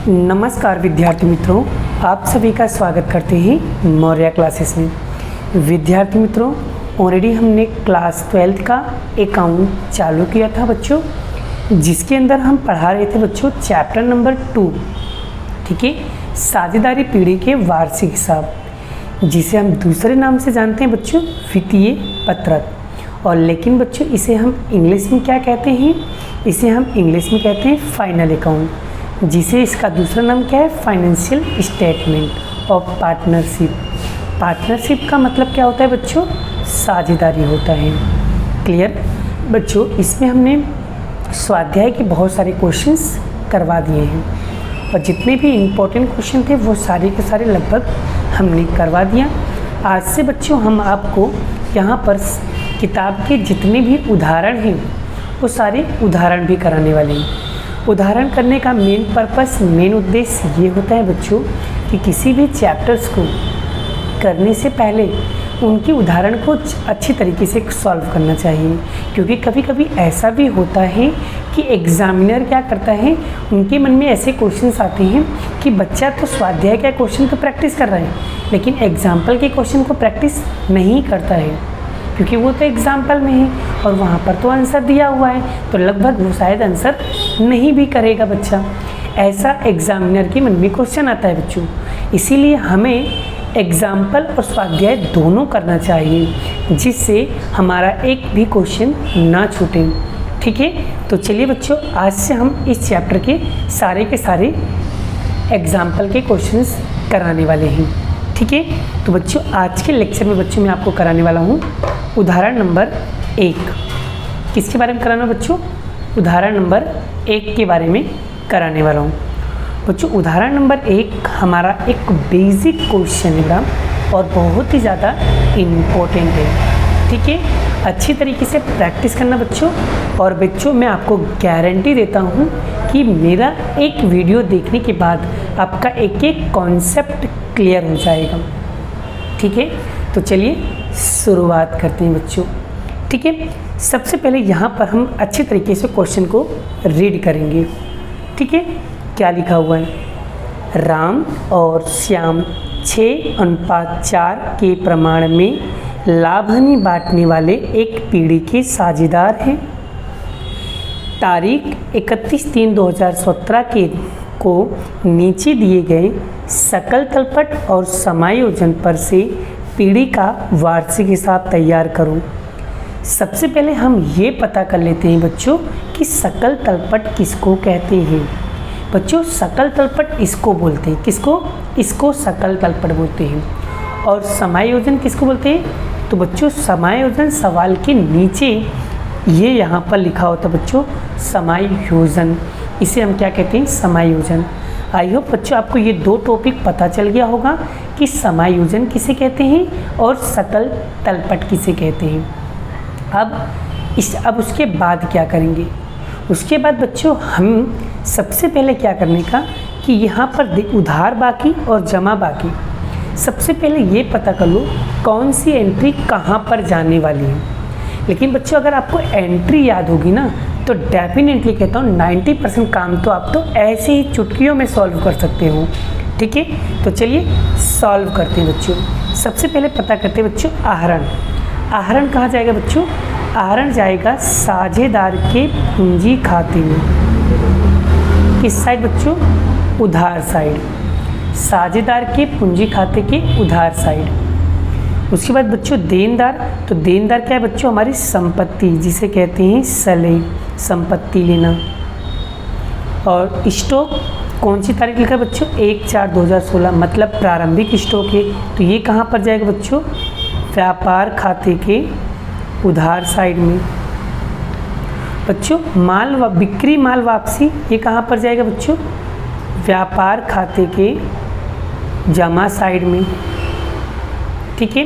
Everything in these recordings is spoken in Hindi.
नमस्कार विद्यार्थी मित्रों, आप सभी का स्वागत करते हैं मौर्या क्लासेस में। विद्यार्थी मित्रों, ऑलरेडी हमने क्लास 12 का अकाउंट चालू किया था बच्चों, जिसके अंदर हम पढ़ा रहे थे बच्चों चैप्टर नंबर 2, ठीक है, साझेदारी पीढ़ी के वार्षिक हिसाब, जिसे हम दूसरे नाम से जानते हैं बच्चों वित्तीय पत्रक। और लेकिन बच्चों इसे हम इंग्लिश में क्या कहते हैं? इसे हम इंग्लिश में कहते हैं फाइनल अकाउंट, जिसे इसका दूसरा नाम क्या है? Financial statement of partnership. Partnership का मतलब क्या होता है बच्चों? साझेदारी होता है। क्लियर बच्चों, इसमें हमने स्वाध्याय के बहुत सारे क्वेश्चंस करवा दिए हैं और जितने भी इम्पोर्टेंट क्वेश्चन थे वो सारे के सारे लगभग हमने करवा दिया। आज से बच्चों हम आपको यहाँ पर किताब के जितने भी उदाहरण हैं वो सारे उदाहरण भी कराने वाले हैं। उदाहरण करने का मेन पर्पस, मेन उद्देश्य ये होता है बच्चों कि किसी भी चैप्टर्स को करने से पहले उनके उदाहरण को अच्छी तरीके से सॉल्व करना चाहिए, क्योंकि कभी कभी ऐसा भी होता है कि एग्जामिनर क्या करता है, उनके मन में ऐसे क्वेश्चंस आते हैं कि बच्चा तो स्वाध्याय का क्वेश्चन तो प्रैक्टिस कर रहा है लेकिन एग्जाम्पल के क्वेश्चन को प्रैक्टिस नहीं करता है, क्योंकि वो तो एग्जाम्पल में है और वहाँ पर तो आंसर दिया हुआ है, तो लगभग वो शायद आंसर नहीं भी करेगा बच्चा। ऐसा एग्जामिनर के मन में क्वेश्चन आता है बच्चों, इसीलिए हमें एग्जाम्पल और स्वाध्याय दोनों करना चाहिए, जिससे हमारा एक भी क्वेश्चन ना छूटे। ठीक है, तो चलिए बच्चों, आज से हम इस चैप्टर के सारे एग्जाम्पल के क्वेश्चंस कराने वाले हैं। ठीक है, तो बच्चों आज के लेक्चर में बच्चों मैं आपको कराने वाला हूँ उदाहरण नंबर 1। किसके बारे में कराना बच्चों? उदाहरण नंबर 1 के बारे में कराने वाला हूँ बच्चों। उदाहरण नंबर 1 हमारा एक बेसिक क्वेश्चन है और बहुत ही ज़्यादा इम्पोर्टेंट है। ठीक है, अच्छी तरीके से प्रैक्टिस करना बच्चों, और बच्चों मैं आपको गारंटी देता हूँ कि मेरा एक वीडियो देखने के बाद आपका एक एक कॉन्सेप्ट क्लियर हो जाएगा। ठीक है, तो चलिए शुरुआत करते हैं बच्चों। ठीक है, सबसे पहले यहाँ पर हम अच्छे तरीके से क्वेश्चन को रीड करेंगे। ठीक है, क्या लिखा हुआ है? राम और श्याम 6:4 के प्रमाण में लाभहानि बांटने वाले एक पीढ़ी के साझेदार हैं। तारीख 31/3/2017 को नीचे दिए गए सकल तलपट और समायोजन पर से पीढ़ी का वार्षिक हिसाब तैयार करो। सबसे पहले हम ये पता कर लेते हैं बच्चों कि सकल तलपट किसको कहते हैं। बच्चों सकल तलपट इसको बोलते हैं, किसको? इसको सकल तलपट बोलते हैं। और समायोजन किसको बोलते हैं? तो बच्चों समायोजन सवाल के नीचे ये यहाँ पर लिखा होता है बच्चों समायोजन, इसे हम क्या कहते हैं? समायोजन। आई होप बच्चों आपको ये दो टॉपिक पता चल गया होगा कि समायोजन किसे कहते हैं और सकल तलपट किसे कहते हैं। अब उसके बाद क्या करेंगे? उसके बाद बच्चों हम सबसे पहले क्या करने का कि यहाँ पर उधार बाकी और जमा बाकी, सबसे पहले ये पता कर लो कौन सी एंट्री कहाँ पर जाने वाली है। लेकिन बच्चों अगर आपको एंट्री याद होगी ना तो डेफिनेटली कहता हूँ 90% काम तो आप तो ऐसे ही चुटकियों में सॉल्व कर सकते हो। ठीक है, तो चलिए सॉल्व करते हैं बच्चों। सबसे पहले पता करते हैं बच्चों आहरण। आहरण कहाँ जाएगा बच्चों? आहरण जाएगा साझेदार के पूंजी खाते में। किस साइड बच्चों? उधार साइड। साझेदार के पूंजी खाते के उधार साइड। उसके बाद बच्चों देनदार, तो देनदार क्या है बच्चों? हमारी संपत्ति, जिसे कहते हैं सले, संपत्ति लेना। और स्टॉक कौन सी तारीख लिखा है बच्चों? 1/4/2016, मतलब प्रारंभिक स्टॉक है, तो ये कहाँ पर जाएगा बच्चों? व्यापार खाते के उधार साइड में। बच्चों बिक्री माल वापसी, ये कहाँ पर जाएगा बच्चों? व्यापार खाते के जमा साइड में। ठीक है,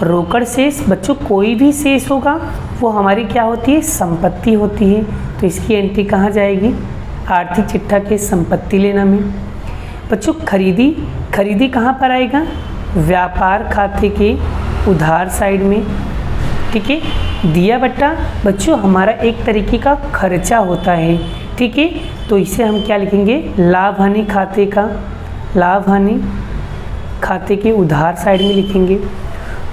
रोकड़ शेष, बच्चों कोई भी शेष होगा वो हमारी क्या होती है? संपत्ति होती है, तो इसकी एंट्री कहाँ जाएगी? आर्थिक चिट्ठा के संपत्ति लेना में। बच्चों खरीदी कहाँ पर आएगा? व्यापार खाते के उधार साइड में। ठीक है, दिया बट्टा बच्चों हमारा एक तरीके का खर्चा होता है, ठीक है। तो इसे हम क्या लिखेंगे, लाभ हानि खाते का, लाभ हानि खाते के उधार साइड में लिखेंगे।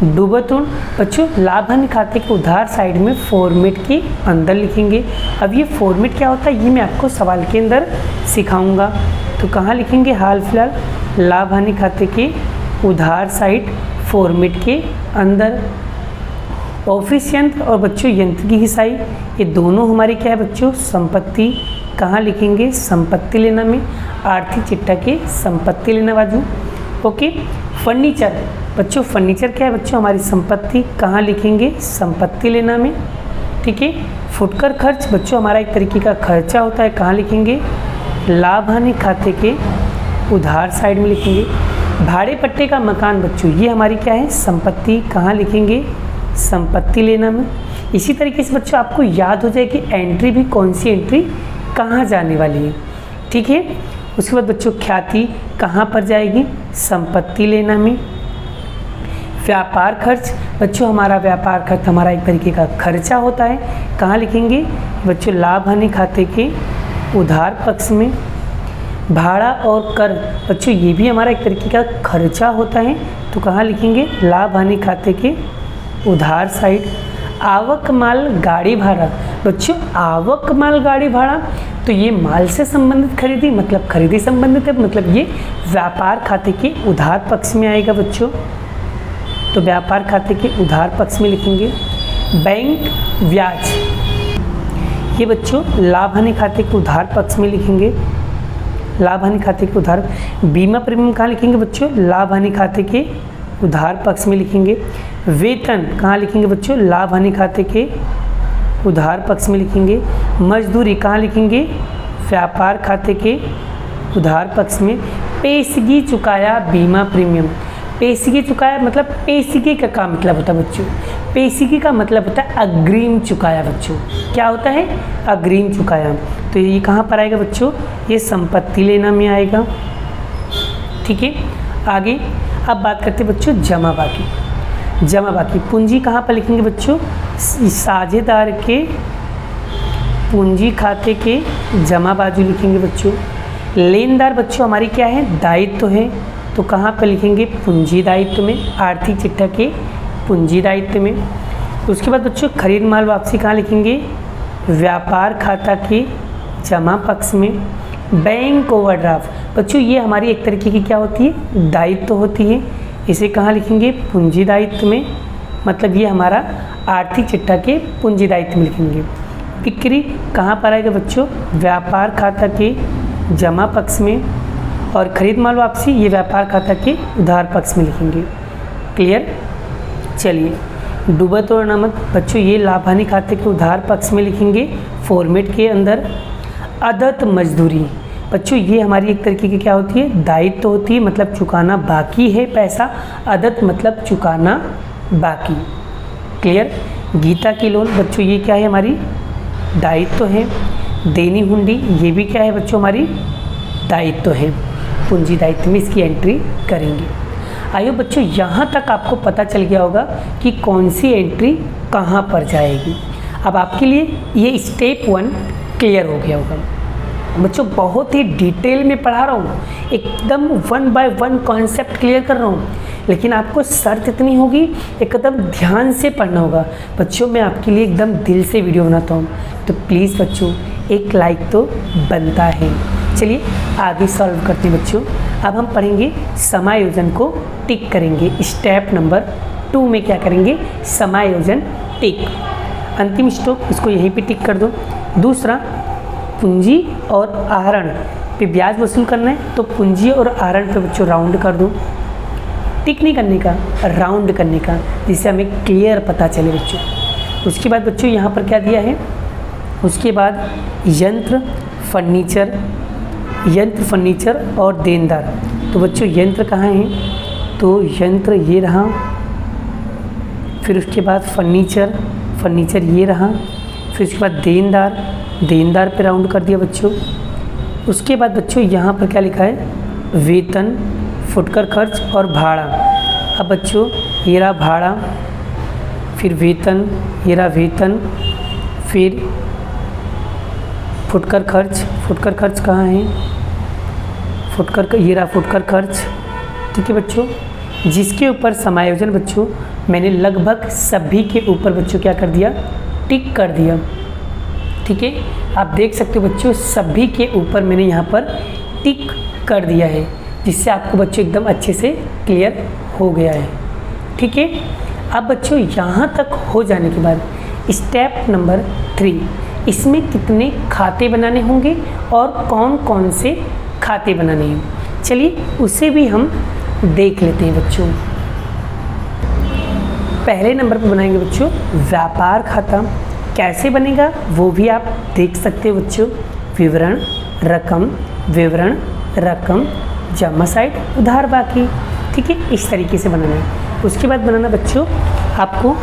डूबत ऋण बच्चों लाभ हानि खाते के उधार साइड में फॉर्मेट के अंदर लिखेंगे। अब ये फॉर्मेट क्या होता है ये मैं आपको सवाल के अंदर सिखाऊंगा। तो कहाँ लिखेंगे, हाल फिलहाल लाभ हानि खाते के उधार साइड फॉर्मेट के अंदर। ऑफिस यंत्र और बच्चों यंत्र की हिसाई, ये दोनों हमारी क्या है बच्चों, संपत्ति। कहाँ लिखेंगे, संपत्ति लेना में, आर्थिक चिट्ठा के संपत्ति लेना बाजू। ओके। फर्नीचर बच्चों, फर्नीचर क्या है बच्चों, हमारी संपत्ति। कहाँ लिखेंगे, संपत्ति लेना में, ठीक है। फुटकर खर्च बच्चों हमारा एक तरीके का खर्चा होता है। कहाँ लिखेंगे, लाभ हानि खाते के उधार साइड में लिखेंगे। भाड़े पट्टे का मकान बच्चों ये हमारी क्या है, संपत्ति। कहाँ लिखेंगे, संपत्ति लेना में। इसी तरीके से बच्चों आपको याद हो जाए कि एंट्री भी कौन सी एंट्री कहाँ जाने वाली है, ठीक है। उसके बाद बच्चों ख्याति कहाँ पर जाएगी, संपत्ति लेना में। व्यापार खर्च बच्चों हमारा व्यापार खर्च हमारा एक तरीके का खर्चा होता है। कहाँ लिखेंगे बच्चों, लाभ हानि खाते के उधार पक्ष में। भाड़ा और कर बच्चों ये भी हमारा एक तरीके का खर्चा होता है। तो कहाँ लिखेंगे, लाभ हानि खाते के उधार साइड। आवक माल गाड़ी भाड़ा बच्चों, आवक माल गाड़ी भाड़ा तो ये माल से संबंधित खरीदी, मतलब खरीदी संबंधित है, मतलब ये व्यापार खाते के उधार पक्ष में आएगा बच्चों। तो व्यापार खाते के उधार पक्ष में लिखेंगे। बैंक ब्याज ये बच्चों लाभ हानि खाते के उधार पक्ष में लिखेंगे, लाभ हानि खाते के उधार। बीमा प्रीमियम कहाँ लिखेंगे बच्चों, लाभ हानि खाते के उधार पक्ष में लिखेंगे। वेतन कहाँ लिखेंगे बच्चों, लाभ हानि खाते के उधार पक्ष में लिखेंगे। मजदूरी कहाँ लिखेंगे, व्यापार खाते के उधार पक्ष में। पेशगी चुकाया बीमा प्रीमियम, पेशगी चुकाया मतलब पेशगी का क्या मतलब होता है बच्चों, पेशगी का मतलब होता है अग्रिम चुकाया बच्चों। क्या होता है, अग्रिम चुकाया। तो ये कहाँ पर आएगा बच्चों, ये संपत्ति लेना में आएगा, ठीक है। आगे अब बात करते हैं बच्चों जमा बाकी। जमा बाकी पूंजी कहाँ पर लिखेंगे बच्चों, साझेदार के पूंजी खाते के जमा बाजू लिखेंगे बच्चों। लेनदार बच्चों हमारी क्या है, दायित्व है। तो कहाँ पर लिखेंगे, पूंजी दायित्व में, आर्थिक चिट्ठा के पूंजी दायित्व में। उसके बाद बच्चों खरीद माल वापसी कहाँ लिखेंगे, व्यापार खाता के जमा पक्ष में। बैंक ओवरड्राफ्ट बच्चों ये हमारी एक तरीके की क्या होती है, दायित्व होती है। इसे कहाँ लिखेंगे, पूंजी दायित्व में, मतलब ये हमारा आर्थिक चिट्ठा के पूंजी दायित्व में लिखेंगे। बिक्री कहाँ पर आएगा बच्चों, व्यापार खाता के जमा पक्ष में। और खरीद माल वापसी ये व्यापार खाता के उधार पक्ष में लिखेंगे। क्लियर। चलिए डूबत और अनामत बच्चों ये लाभ हानि खाते के उधार पक्ष में लिखेंगे फॉर्मेट के अंदर। अदत्त मजदूरी बच्चों ये हमारी एक तरीके की क्या होती है, दायित्व होती है, मतलब चुकाना बाकी है पैसा। अदत्त मतलब चुकाना बाकी। क्लियर। गीता की लोन बच्चों ये क्या है, हमारी दायित्व है। देनी हुंडी ये भी क्या है बच्चों, हमारी दायित्व है। पूंजी दायित्व में इसकी एंट्री करेंगे। आइए बच्चों यहाँ तक आपको पता चल गया होगा कि कौन सी एंट्री कहाँ पर जाएगी। अब आपके लिए ये स्टेप 1 क्लियर हो गया होगा। बच्चों बहुत ही डिटेल में पढ़ा रहा हूँ, एकदम 1 बाय 1 कॉन्सेप्ट क्लियर कर रहा हूँ, लेकिन आपको शर्त इतनी होगी एकदम ध्यान से पढ़ना होगा। बच्चों मैं आपके लिए एकदम दिल से वीडियो बनाता हूँ, तो प्लीज़ बच्चों एक लाइक तो बनता है। चलिए आगे सॉल्व करते हैं बच्चों। अब हम पढ़ेंगे समायोजन को टिक करेंगे। स्टेप नंबर 2 में क्या करेंगे, समायोजन टिक। अंतिम स्टॉप इसको यहीं पे टिक कर दो। दूसरा पूंजी और आहरण पे ब्याज वसूल करना है, तो पूंजी और आहरण पे बच्चों राउंड कर दो। टिक नहीं करने का, राउंड करने का, जिससे हमें क्लियर पता चले बच्चों। उसके बाद बच्चों यहाँ पर क्या दिया है, उसके बाद यंत्र फर्नीचर और देनदार। तो बच्चों यंत्र कहाँ है, तो यंत्र ये रहा। फिर उसके बाद फर्नीचर ये रहा। फिर उसके बाद देनदार पे राउंड कर दिया बच्चों। उसके बाद बच्चों यहाँ पर क्या लिखा है, वेतन, फुटकर खर्च और भाड़ा। अब बच्चों ये रहा भाड़ा, फिर वेतन, ये रहा वेतन, फिर फुटकर खर्च कहाँ है, ये रहा फुटकर खर्च। ठीक है बच्चों, जिसके ऊपर समायोजन बच्चों मैंने लगभग सभी के ऊपर बच्चों क्या कर दिया, टिक कर दिया। ठीक है, आप देख सकते हो बच्चों सभी के ऊपर मैंने यहाँ पर टिक कर दिया है, जिससे आपको बच्चों एकदम अच्छे से क्लियर हो गया है। ठीक है, अब बच्चों यहाँ तक हो जाने के बाद स्टेप नंबर 3, इसमें कितने खाते बनाने होंगे और कौन कौन से खाते बनाने हैं, चलिए उसे भी हम देख लेते हैं बच्चों। पहले नंबर पर बनाएंगे बच्चों व्यापार खाता। कैसे बनेगा वो भी आप देख सकते हो बच्चों। विवरण रकम जमा साइड उधार बाकी। ठीक है, इस तरीके से बनाना है। उसके बाद बनाना बच्चों आपको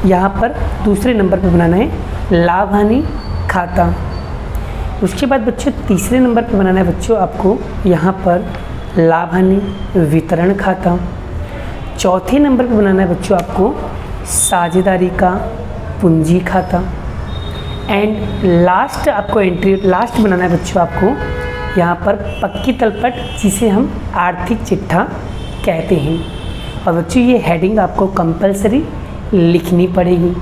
यहाँ पर दूसरे नंबर पर बनाना है लाभ हानि खाता। उसके बाद बच्चों तीसरे नंबर पर बनाना है बच्चों आपको यहाँ पर लाभ हानि वितरण खाता। चौथे नंबर पर बनाना है बच्चों आपको साझेदारी का पूंजी खाता। एंड लास्ट आपको एंट्री लास्ट बनाना है बच्चों आपको यहाँ पर पक्की तलपट, जिसे हम आर्थिक चिट्ठा कहते हैं। और बच्चों ये हेडिंग आपको कंपलसरी लिखनी पड़ेगी।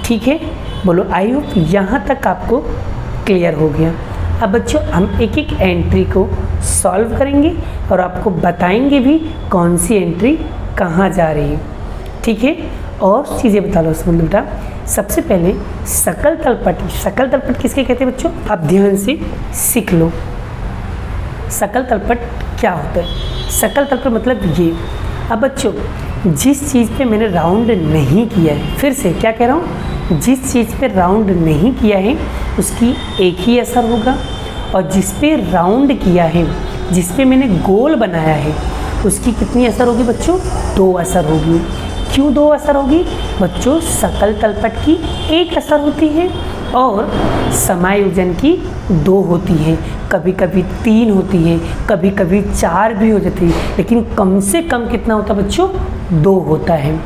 ठीक है, बोलो आई होप यहाँ तक आपको क्लियर हो गया। अब बच्चों हम एक एक एंट्री को सॉल्व करेंगे और आपको बताएंगे भी कौन सी एंट्री कहाँ जा रही है। ठीक है, और चीज़ें बता लो उसमें बेटा। सबसे पहले सकल तलपट किसके कहते हैं बच्चों, आप ध्यान से सीख लो। सकल तलपट क्या होता है? सकल तलपट मतलब ये। अब बच्चों जिस चीज़ पे मैंने राउंड नहीं किया है, फिर से क्या कह रहा हूँ, जिस चीज़ पे राउंड नहीं किया है उसकी एक ही असर होगा, और जिस पे राउंड किया है, जिस पे मैंने गोल बनाया है, उसकी कितनी असर होगी बच्चों, 2 असर होगी। क्यों 2 असर होगी बच्चों? सकल तलपट की 1 असर होती है और समायोजन की 2 होती है, कभी कभी 3 होती है, कभी कभी 4 भी हो जाती है, लेकिन कम से कम कितना होता है बच्चों, 2 होता है।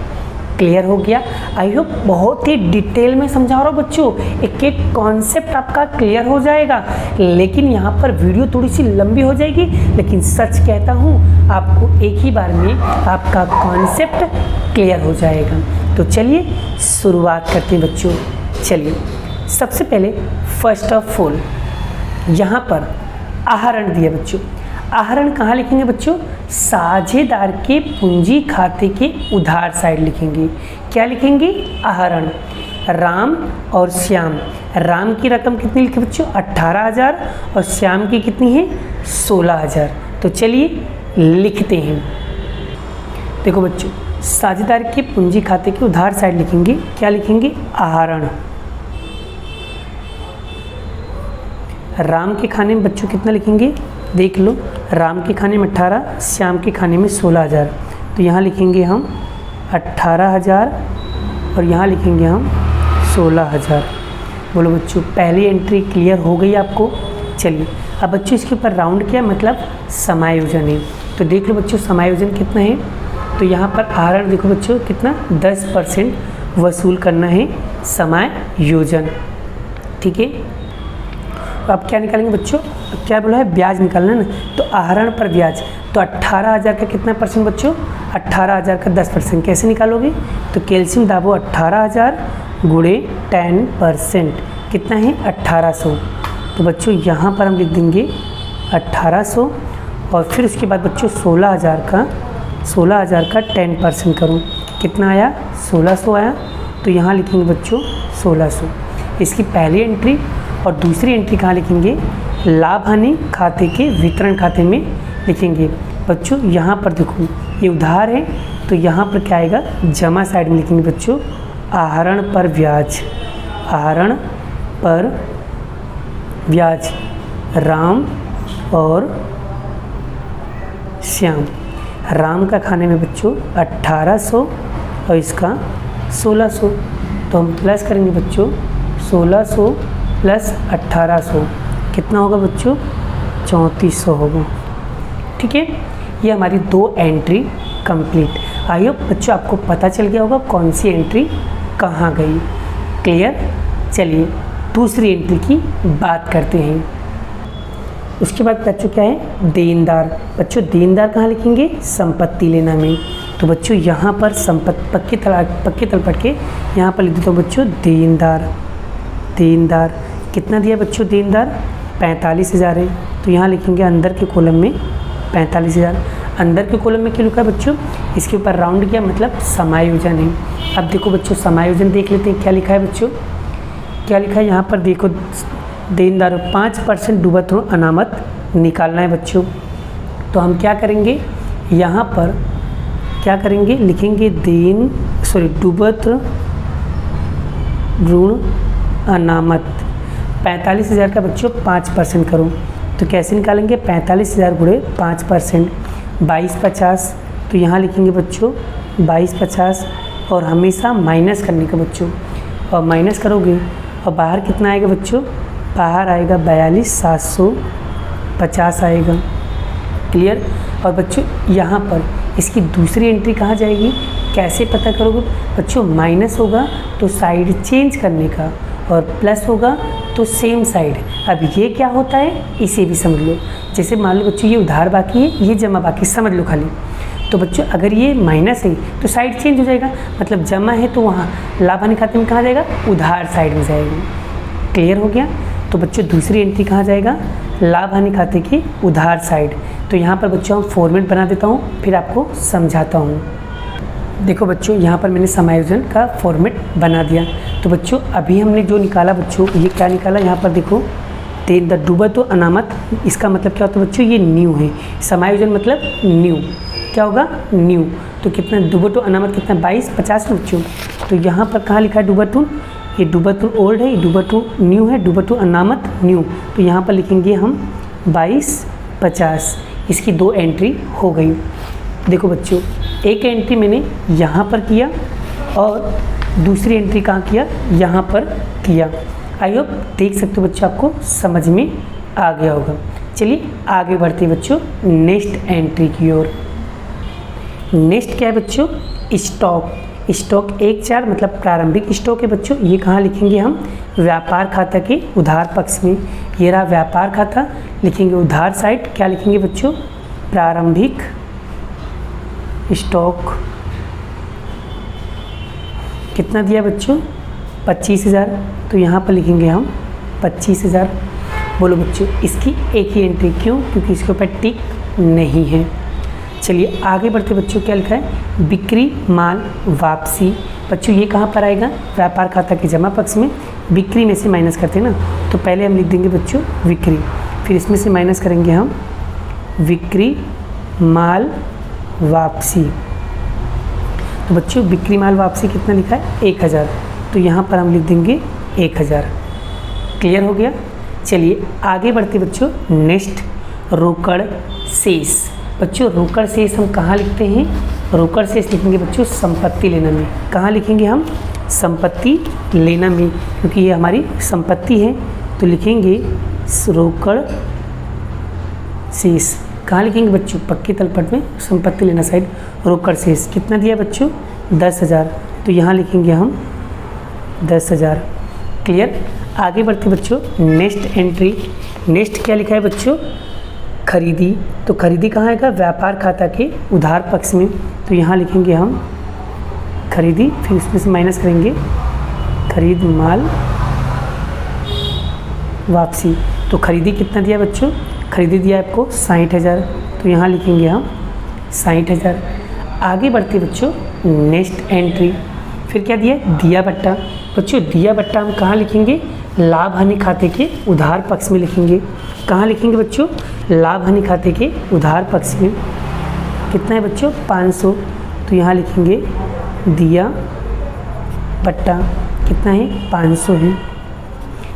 क्लियर हो गया? आई होप बहुत ही डिटेल में समझा रहा हूँ बच्चों, एक एक कॉन्सेप्ट आपका क्लियर हो जाएगा। लेकिन यहाँ पर वीडियो थोड़ी सी लंबी हो जाएगी, लेकिन सच कहता हूँ आपको एक ही बार में आपका कॉन्सेप्ट क्लियर हो जाएगा। तो चलिए शुरुआत करते हैं बच्चों। चलिए सबसे पहले फर्स्ट ऑफ ऑल यहाँ पर आहरण दिया बच्चों। आहरण कहाँ लिखेंगे बच्चों? साझेदार के पूंजी खाते के उधार साइड लिखेंगे। क्या लिखेंगे? आहरण। राम और श्याम, राम की रकम कितनी लिखे बच्चों? 18,000 और श्याम की कितनी है? 16,000। तो चलिए लिखते हैं। देखो बच्चों साझेदार के पूंजी खाते के उधार साइड लिखेंगे। क्या लिखेंगे? आहरण। राम के खाने में बच्चों कितना लिखेंगे? देख लो, राम के खाने में 18, श्याम के खाने में 16,000। तो यहाँ लिखेंगे हम 18,000 और यहाँ लिखेंगे हम 16,000। बोलो बच्चों पहली एंट्री क्लियर हो गई आपको? चलिए अब बच्चों इसके ऊपर राउंड किया मतलब समायोजन है। तो देख लो बच्चों समायोजन कितना है। तो यहाँ पर आहरण देखो बच्चों कितना 10% वसूल करना है समायोजन। ठीक है, तो आप क्या निकालेंगे बच्चों? क्या बोला है? ब्याज निकालना है ना। तो आहरण पर ब्याज, तो 18,000 का कितना परसेंट बच्चों? 18,000 का 10%। कैसे निकालोगे? तो कैल्शियम दाबो 18,000 गुणे 10%, कितना है? 1800। तो बच्चों यहाँ पर हम लिख देंगे 1800 और फिर उसके बाद बच्चों 16,000 का 10% करूँ, कितना आया? 1600 आया। तो यहाँ लिखेंगे बच्चों 1600। इसकी पहली एंट्री। और दूसरी एंट्री कहाँ लिखेंगे? लाभ हानि खाते के वितरण खाते में लिखेंगे। बच्चों यहाँ पर देखो ये उधार है, तो यहाँ पर क्या आएगा? जमा साइड में लिखेंगे बच्चों आहरण पर ब्याज। आहरण पर ब्याज राम और श्याम। राम का खाने में बच्चों 1800 और इसका 1600। तो हम प्लस करेंगे बच्चों 1600 प्लस 1800, कितना होगा बच्चों? 3400 होगा। ठीक है, ये हमारी 2 एंट्री कंप्लीट। आई होप बच्चों आपको पता चल गया होगा कौन सी एंट्री कहाँ गई। क्लियर? चलिए दूसरी एंट्री की बात करते हैं। उसके बाद बच्चों क्या है, देनदार। बच्चों देनदार कहाँ लिखेंगे, संपत्ति लेना में। तो बच्चों यहाँ पर पक्के तल पढ़ के यहाँ पर लिख देता हूँ बच्चों देनदार। देनदार कितना दिया बच्चों, देनदार 45,000 है। तो यहाँ लिखेंगे अंदर के कॉलम में 45,000। अंदर के कॉलम में क्या लिखा है बच्चों, इसके ऊपर राउंड किया मतलब समायोजन है। अब देखो बच्चों समायोजन देख लेते हैं क्या लिखा है बच्चों, क्या लिखा है यहाँ पर देखो, देनदार 5% डूबत ऋण अनामत निकालना है बच्चों। तो हम क्या करेंगे, यहाँ पर क्या करेंगे, लिखेंगे डूबत ऋण अनामत 45,000 का बच्चों 5% करो। तो कैसे निकालेंगे, 45,000 गुणे 5%, 2250। तो यहाँ लिखेंगे बच्चों 2250 और हमेशा माइनस करने का बच्चों, और माइनस करोगे और बाहर कितना आएगा बच्चों, बाहर आएगा 42,750 आएगा। क्लियर। और बच्चों यहाँ पर इसकी दूसरी एंट्री कहाँ जाएगी, कैसे पता करोगे बच्चों, माइनस होगा तो साइड चेंज करने का और प्लस होगा तो सेम साइड। अब ये क्या होता है इसे भी समझ लो। जैसे मान लो बच्चों ये उधार बाकी है, ये जमा बाकी, समझ लो खाली। तो बच्चों अगर ये माइनस है तो साइड चेंज हो जाएगा, मतलब जमा है तो वहाँ लाभ हानि खाते में कहाँ जाएगा, उधार साइड में जाएगा। क्लियर हो गया। तो बच्चों दूसरी एंट्री कहाँ जाएगा, लाभ हानि खाते की उधार साइड। तो यहाँ पर बच्चों हम फॉर्मेट बना देता हूँ, फिर आपको समझाता हूँ। देखो बच्चों यहाँ पर मैंने समायोजन का फॉर्मेट बना दिया। तो बच्चों अभी हमने जो निकाला बच्चों, ये क्या निकाला, यहाँ पर देखो देनदार डूबत ऋण अनामत, इसका मतलब क्या होता है बच्चों, ये न्यू है। समायोजन मतलब न्यू, क्या होगा, न्यू। तो कितना डूबत ऋण अनामत कितना, 2250 बच्चों। तो यहाँ पर कहाँ लिखा है डूबत ऋण, ये डूबत ऋण ओल्ड है, ये डूबत ऋण न्यू है, डूबत ऋण अनामत न्यू। तो यहाँ पर लिखेंगे हम 2250। इसकी 2 एंट्री हो गई। देखो बच्चों एक एंट्री मैंने यहाँ पर किया और दूसरी एंट्री कहाँ किया, यहाँ पर किया। आई होप देख सकते हो बच्चों, आपको समझ में आ गया होगा। चलिए आगे बढ़ते हैं बच्चों नेक्स्ट एंट्री की ओर। नेक्स्ट क्या है बच्चों, स्टॉक। स्टॉक 1/4 मतलब प्रारंभिक स्टॉक है बच्चों। ये कहाँ लिखेंगे हम, व्यापार खाता के उधार पक्ष में। ये रहा व्यापार खाता, लिखेंगे उधार साइड, क्या लिखेंगे बच्चों, प्रारंभिक स्टॉक। कितना दिया बच्चों, 25,000। तो यहाँ पर लिखेंगे हम 25,000। बोलो बच्चों इसकी एक ही एंट्री, क्यों, क्योंकि इसके ऊपर टिक नहीं है। चलिए आगे बढ़ते बच्चों, क्या लिखा है, बिक्री माल वापसी। बच्चों ये कहाँ पर आएगा, व्यापार खाता के जमा पक्ष में। बिक्री में से माइनस करते हैं ना, तो पहले हम लिख देंगे बच्चों बिक्री, फिर इसमें से माइनस करेंगे हम बिक्री माल वापसी। तो बच्चों बिक्री माल वापसी कितना लिखा है, 1,000। तो यहाँ पर हम लिख देंगे 1,000। क्लियर हो गया। चलिए आगे बढ़ते बच्चों नेक्स्ट, रोकड़ शेष। बच्चों रोकड़ शेष हम कहाँ लिखते हैं, रोकड़ शेष लिखेंगे बच्चों संपत्ति लेना में। कहाँ लिखेंगे हम, संपत्ति लेना में, क्योंकि ये हमारी संपत्ति है। तो लिखेंगे रोकड़ शेष। कहाँ लिखेंगे बच्चों, पक्के तलपट में, संपत्ति लेना साइड, रोकड़ शेष। कितना दिया बच्चों, 10,000। तो यहाँ लिखेंगे हम 10,000। क्लियर। आगे बढ़ते बच्चों नेक्स्ट एंट्री। नेक्स्ट क्या लिखा है बच्चों, खरीदी। तो खरीदी कहाँ आएगा, व्यापार खाता के उधार पक्ष में। तो यहाँ लिखेंगे हम खरीदी, फिर उसमें से माइनस करेंगे खरीद माल वापसी। तो खरीदी कितना दिया बच्चों, खरीदी दिया आपको 60,000। तो यहाँ लिखेंगे हम 60,000। आगे बढ़ते बच्चों नेक्स्ट एंट्री। फिर क्या दिया, दिया बट्टा। बच्चों दिया बट्टा हम कहाँ लिखेंगे, लाभ हानि खाते के उधार पक्ष में लिखेंगे। कहाँ लिखेंगे बच्चों, लाभ हानि खाते के उधार पक्ष में। कितना है बच्चों, 500। तो यहाँ लिखेंगे दिया बट्टा, कितना है, 500 है।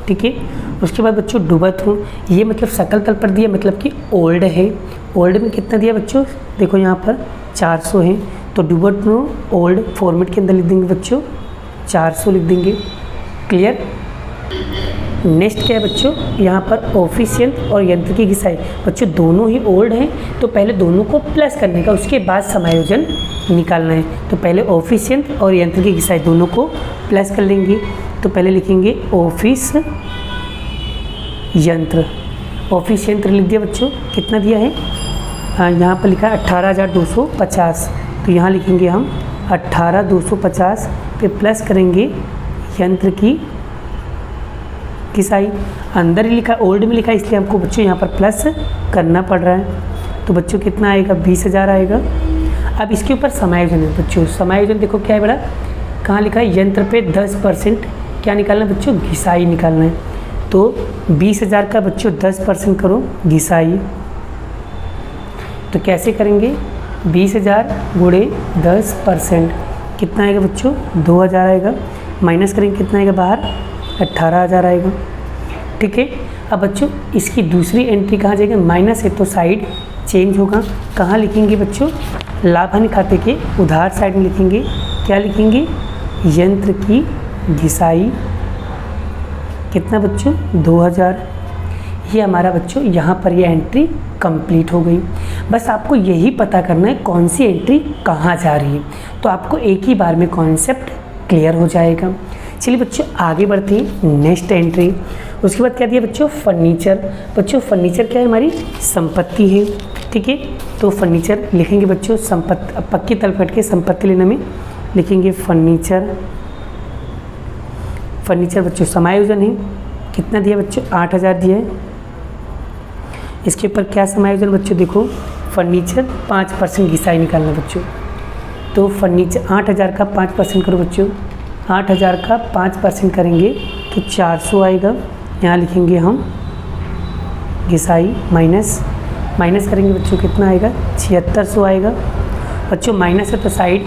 ठीक है। उसके बाद बच्चों डूबत ऋण, ये मतलब सकल तल पर दिया, मतलब कि ओल्ड है। ओल्ड में कितना दिया बच्चों, देखो यहाँ पर 400 है। तो डूबत ऋण ओल्ड फॉर्मेट के अंदर लिख देंगे बच्चों 400 लिख देंगे। क्लियर। नेक्स्ट क्या है बच्चों, यहाँ पर ऑफिस यंत्र और यंत्र की घिसाई। बच्चों दोनों ही ओल्ड हैं, तो पहले दोनों को प्लस करने का, उसके बाद समायोजन निकालना है। तो पहले ऑफिस यंत्र और यंत्र की घिसाई दोनों को प्लस कर लेंगे। तो पहले लिखेंगे ऑफिस यंत्र। ऑफिस यंत्र लिख दिया बच्चों, कितना दिया है, यहाँ पर लिखा है 18,250। तो यहाँ लिखेंगे हम 18,250 पे प्लस करेंगे यंत्र की घिसाई। अंदर ही लिखा, ओल्ड में लिखा, इसलिए हमको बच्चों यहाँ पर प्लस करना पड़ रहा है। तो बच्चों कितना आएगा, 20,000 आएगा। अब इसके ऊपर समायोजन है बच्चों। समायोजन देखो क्या है बड़ा, कहाँ लिखा है, यंत्र पे 10% क्या निकालना है बच्चों, घिसाई निकालना है। तो 20,000 का बच्चों 10% करो घिसाई। तो कैसे करेंगे, 20,000 गुणे 10% कितना आएगा बच्चों, 2,000 आएगा। माइनस करेंगे कितना आएगा बाहर, 18,000 आएगा। ठीक है। अब बच्चों इसकी दूसरी एंट्री कहाँ जाएगी, माइनस है तो साइड चेंज होगा। कहाँ लिखेंगे बच्चों, लाभ हानि खाते के उधार साइड में लिखेंगे। क्या लिखेंगे, यंत्र की घिसाई कितना बच्चों, 2,000। ये हमारा बच्चों यहाँ पर ये एंट्री कंप्लीट हो गई। बस आपको यही पता करना है कौन सी एंट्री कहाँ जा रही है, तो आपको एक ही बार में कॉन्सेप्ट क्लियर हो जाएगा। चलिए बच्चों आगे बढ़ते हैं, नेक्स्ट एंट्री। उसके बाद क्या दिया बच्चों, फर्नीचर। बच्चों फर्नीचर क्या है, हमारी संपत्ति है। ठीक है। तो फर्नीचर लिखेंगे बच्चों, संपत्ति पक्की तल कट के संपत्ति लेने में लिखेंगे फर्नीचर। फर्नीचर बच्चों समायोजन है, कितना दिया बच्चों, 8,000 दिया है। इसके ऊपर क्या समायोजन बच्चों, देखो फर्नीचर 5% घिसाई निकालना बच्चों। तो फर्नीचर 8,000 का 5% करो बच्चों, 8,000 का 5% करेंगे तो 400 आएगा। यहाँ लिखेंगे हम घिसाई माइनस करेंगे बच्चों, कितना आएगा, 7600 आएगा। बच्चों माइनस है तो साइड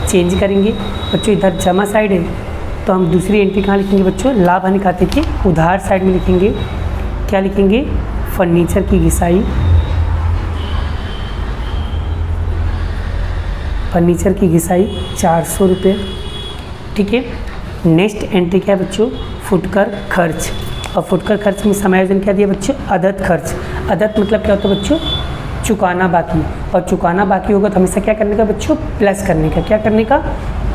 चेंज करेंगे। बच्चों इधर जमा साइड है तो हम दूसरी एंट्री कहाँ लिखेंगे बच्चों, लाभ हानि खाते के उधार साइड में लिखेंगे। क्या लिखेंगे, फर्नीचर की घिसाई। फर्नीचर की घिसाई 400 रुपये। ठीक है। नेक्स्ट एंट्री क्या है बच्चों, फुटकर खर्च। और फुटकर खर्च में समायोजन क्या दिया बच्चों, अदद खर्च। अदद मतलब क्या होता है बच्चों, चुकाना बाकी। और चुकाना बाकी होगा तो हमेशा क्या करने का बच्चों, प्लस करने का। क्या करने का,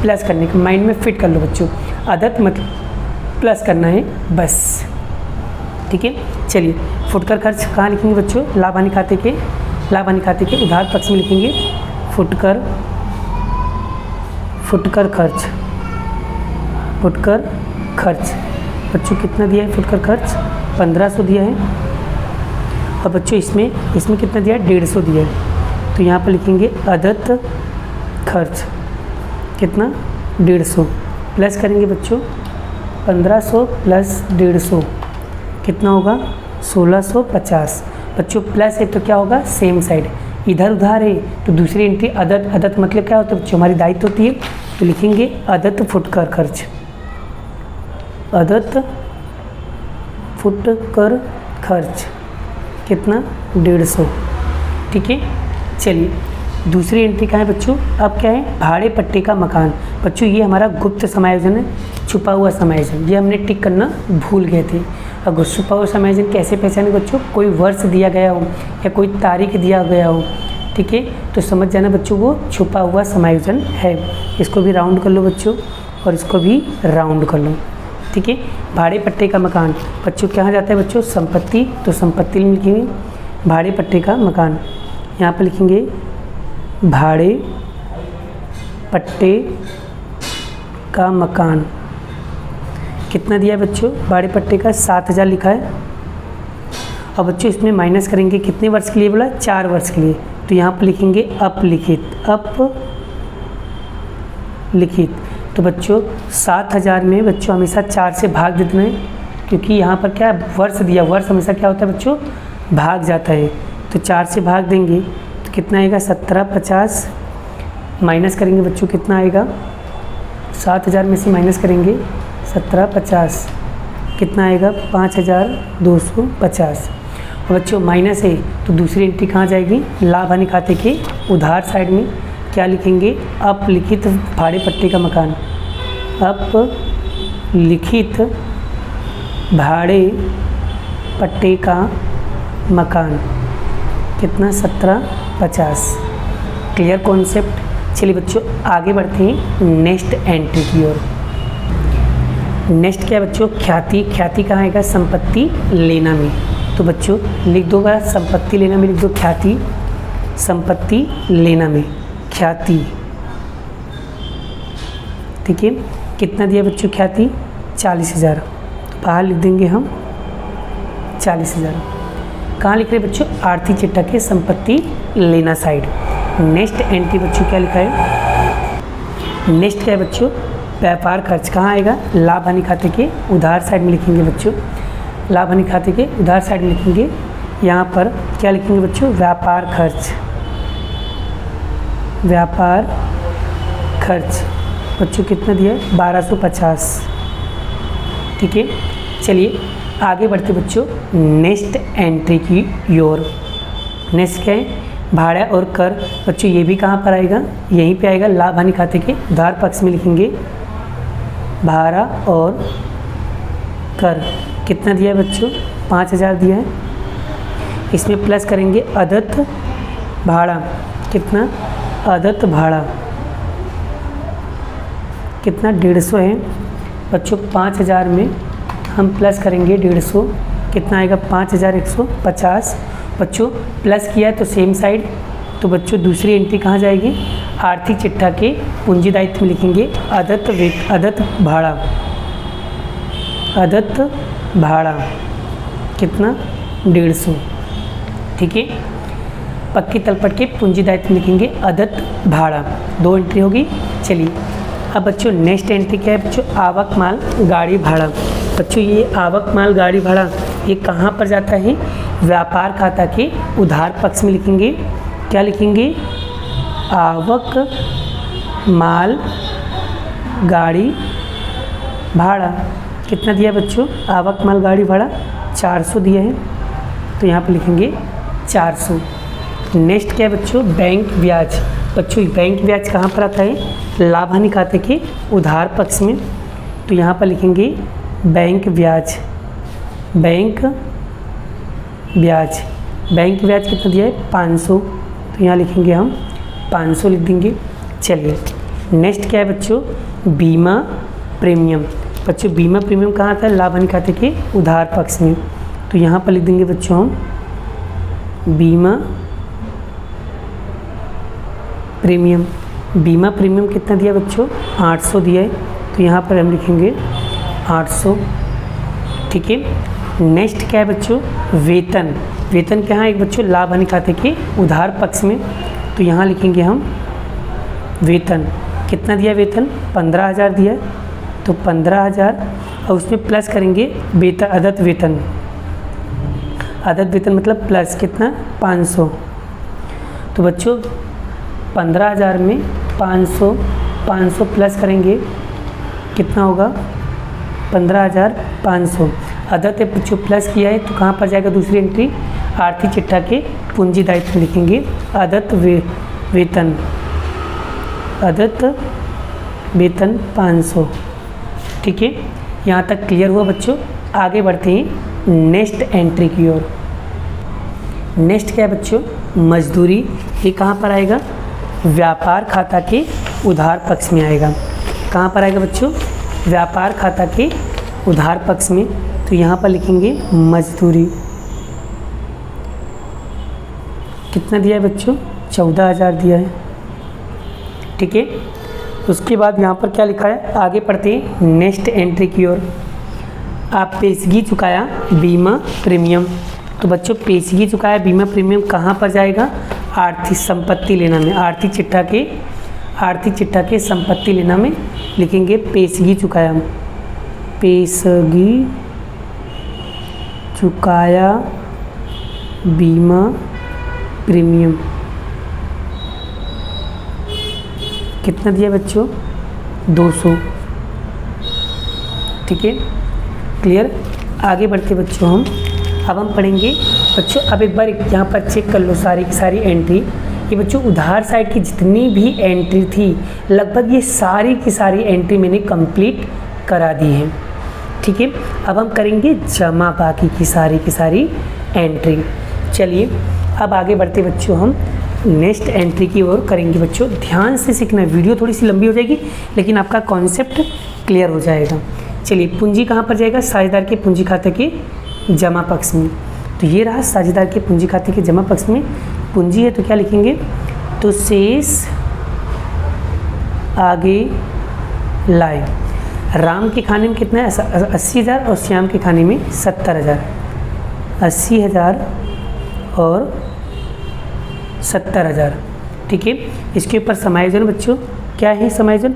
प्लस करने का। माइंड में फिट कर लो बच्चों, अदद मतलब प्लस करना है बस। ठीक है। चलिए फुटकर खर्च कहाँ लिखेंगे बच्चों, लाभ हानि खाते के उधार पक्ष में लिखेंगे फुटकर खर्च। बच्चों कितना दिया है फुटकर खर्च, 1500 दिया है। और बच्चों इसमें कितना दिया है, 150 दिया है। तो यहाँ पर लिखेंगे अदत्त खर्च कितना, 150 प्लस करेंगे बच्चों, 1500 प्लस 150 कितना होगा, 1650। बच्चों प्लस है तो क्या होगा, सेम साइड, इधर उधार है तो दूसरी एंट्री अदत्त मतलब क्या होता है बच्चों, हमारी दायित्व होती है। तो लिखेंगे अदत्त फुटकर खर्च, अदत्त फुटकर खर्च कितना, 150। ठीक है। चलिए दूसरी एंट्री कहाँ है बच्चों, अब क्या है, भाड़े पट्टे का मकान। बच्चों ये हमारा गुप्त समायोजन है, छुपा हुआ समायोजन, ये हमने टिक करना भूल गए थे। अगर छुपा हुआ समायोजन कैसे पहचाने बच्चों, कोई वर्ष दिया गया हो या कोई तारीख दिया गया हो, ठीक है, तो समझ जाना बच्चों वो छुपा हुआ समायोजन है। इसको भी राउंड कर लो बच्चों और इसको भी राउंड कर लो। ठीक है। भाड़े पट्टे का मकान बच्चों कहाँ जाता है बच्चों, संपत्ति, तो संपत्ति में लिखेंगे भाड़े पट्टे का मकान। यहाँ पर लिखेंगे भाड़े पट्टे का मकान कितना दिया है बच्चों, भाड़े पट्टे का 7000 लिखा है। और बच्चों इसमें माइनस करेंगे कितने वर्ष के लिए बोला, 4 वर्ष के लिए। तो यहाँ पर लिखेंगे अपलिखित। तो बच्चों 7000 में बच्चों हमेशा 4 से भाग दे देना है, क्योंकि यहाँ पर क्या वर्ष दिया, वर्ष हमेशा क्या होता है बच्चों, भाग जाता है। तो 4 से भाग देंगे तो कितना आएगा, 1750। माइनस करेंगे बच्चों कितना आएगा, 7000 में से माइनस करेंगे 1750 कितना आएगा, 5250। और बच्चों माइनस है तो दूसरी एंट्री कहाँ जाएगी, लाभ हानि खाते के उधार साइड में क्या लिखेंगे, अपलिखित भाड़े पट्टे का मकान, अपलिखित भाड़े पट्टे का मकान कितना 1750। Clear concept. चलिए बच्चों आगे बढ़ते हैं नेक्स्ट एंट्री की ओर। नेक्स्ट क्या है बच्चों, ख्याति। ख्याति कहाँ आएगा, संपत्ति लेना में। तो बच्चों लिख दो, संपत्ति लेना में लिख दो ख्याति, संपत्ति लेना में ख्याति। ठीक है, कितना दिया बच्चों ख्याति, 40,000। तो बाहर लिख देंगे हम 40,000। कहाँ लिख रहे बच्चों, आर्थिक चिट्ठा के संपत्ति लेना साइड। नेक्स्ट एंट्री बच्चों क्या लिखा है, नेक्स्ट क्या है बच्चों, व्यापार खर्च। कहाँ आएगा, लाभ हानि खाते के उधार साइड में लिखेंगे बच्चों, लाभ हानि खाते के उधार साइड में लिखेंगे। यहाँ पर क्या लिखेंगे बच्चों, व्यापार खर्च, व्यापार खर्च बच्चों कितना दिया है, 1250। ठीक है, चलिए आगे बढ़ते बच्चों नेक्स्ट एंट्री की ओर। नेक्स्ट क्या है, भाड़ा और कर। बच्चों ये भी कहाँ पर आएगा, यहीं पे आएगा, लाभ हानि खाते के उधार पक्ष में लिखेंगे भाड़ा और कर। कितना दिया है बच्चों, 5,000 दिया है। इसमें प्लस करेंगे अदत्त भाड़ा, कितना, अदत्त भाड़ा कितना, 150 है बच्चों। 5,000 में हम प्लस करेंगे 150, कितना आएगा, 5,150। बच्चों प्लस किया है तो सेम साइड, तो बच्चों दूसरी एंट्री कहाँ जाएगी, आर्थिक चिट्ठा के पूंजी दायित्व में लिखेंगे अदत्त भाड़ा, अदत्त भाड़ा कितना, 150। ठीक है, पक्की तलपट के पूंजी दायित्व में लिखेंगे अदत्त भाड़ा। 2 एंट्री होगी। चलिए अब बच्चों नेक्स्ट एंट्री क्या है बच्चों, आवक माल गाड़ी भाड़ा। बच्चों ये आवक माल गाड़ी भाड़ा ये कहाँ पर जाता है, व्यापार खाता के उधार पक्ष में लिखेंगे। क्या लिखेंगे, आवक माल गाड़ी भाड़ा। कितना दिया बच्चों, आवक माल गाड़ी भाड़ा 400 दिया है, तो यहाँ पर लिखेंगे 400। नेक्स्ट क्या है बच्चों, बैंक ब्याज। बच्चों बैंक ब्याज कहाँ पर आता है, लाभ हानि खाते के उधार पक्ष में, तो यहाँ पर लिखेंगे बैंक ब्याज, बैंक ब्याज। बैंक ब्याज कितना दिया है, 500, तो यहाँ लिखेंगे हम 500 लिख देंगे। चलिए नेक्स्ट क्या है बच्चों, बीमा प्रीमियम। बच्चों बीमा प्रीमियम कहाँ आता है, लाभ हानि खाते के उधार पक्ष में, तो यहाँ पर लिख देंगे बच्चों हम बीमा प्रीमियम। बीमा प्रीमियम कितना दिया बच्चों, 800 दिया है, तो यहाँ पर हम लिखेंगे 800। ठीक है, नेक्स्ट क्या है बच्चों, वेतन। वेतन क्या है एक बच्चों, लाभ हानि खाते के उधार पक्ष में, तो यहाँ लिखेंगे हम वेतन। कितना दिया वेतन, 15,000 दिया है, तो 15,000 और उसमें प्लस करेंगे वेतन, अदत्त वेतन। अदत्त वेतन मतलब प्लस कितना, 500। तो बच्चों 15,000 में 500 प्लस करेंगे कितना होगा, 15,500। अदत्त बच्चों प्लस किया है तो कहाँ पर जाएगा दूसरी एंट्री, आर्थिक चिट्ठा के पूंजी दायित्व लिखेंगे अदत्त वेतन, अदत्त वेतन 500। ठीक है, यहाँ तक क्लियर हुआ बच्चों। आगे बढ़ते हैं नेक्स्ट एंट्री की ओर। नेक्स्ट क्या है बच्चों, मजदूरी। ये कहाँ पर आएगा, व्यापार खाता के उधार पक्ष में आएगा। कहाँ पर आएगा बच्चों, व्यापार खाता के उधार पक्ष में, तो यहाँ पर लिखेंगे मजदूरी। कितना दिया है बच्चों, 14,000 दिया है। ठीक है, उसके बाद यहाँ पर क्या लिखा है, आगे पढ़ते हैं नेक्स्ट एंट्री की ओर। आप पेशगी चुकाया बीमा प्रीमियम। तो बच्चों पेशगी चुकाया बीमा प्रीमियम कहाँ पर जाएगा, आर्थिक संपत्ति लेना में, आर्थिक चिट्ठा के संपत्ति लेना में लिखेंगे पेशगी चुकाया, पेशगी चुकाया बीमा प्रीमियम। कितना दिया बच्चों, 200। ठीक है, क्लियर। आगे बढ़ते बच्चों अब हम पढ़ेंगे बच्चों। अब एक बार यहाँ पर चेक कर लो सारी की सारी एंट्री। ये बच्चों उधार साइड की जितनी भी एंट्री थी लगभग ये सारी की सारी एंट्री मैंने कंप्लीट करा दी है। ठीक है। अब हम करेंगे जमा बाकी की सारी एंट्री। चलिए अब आगे बढ़ते बच्चों हम नेक्स्ट एंट्री की ओर करेंगे। बच्चों ध्यान से सीखना, वीडियो थोड़ी सी लंबी हो जाएगी लेकिन आपका कॉन्सेप्ट क्लियर हो जाएगा। चलिए पूंजी कहाँ पर जाएगा, साझेदार के पूंजी खाते के जमा पक्ष में। तो ये रहा साझेदार के पूंजी खाते के जमा पक्ष में पूंजी है, तो क्या लिखेंगे, तो शेष आगे लाए। राम के खाने में कितना है, 80,000 और श्याम के खाने में 70,000। 80,000 और 70,000, ठीक है। इसके ऊपर समायोजन बच्चों क्या है, समायोजन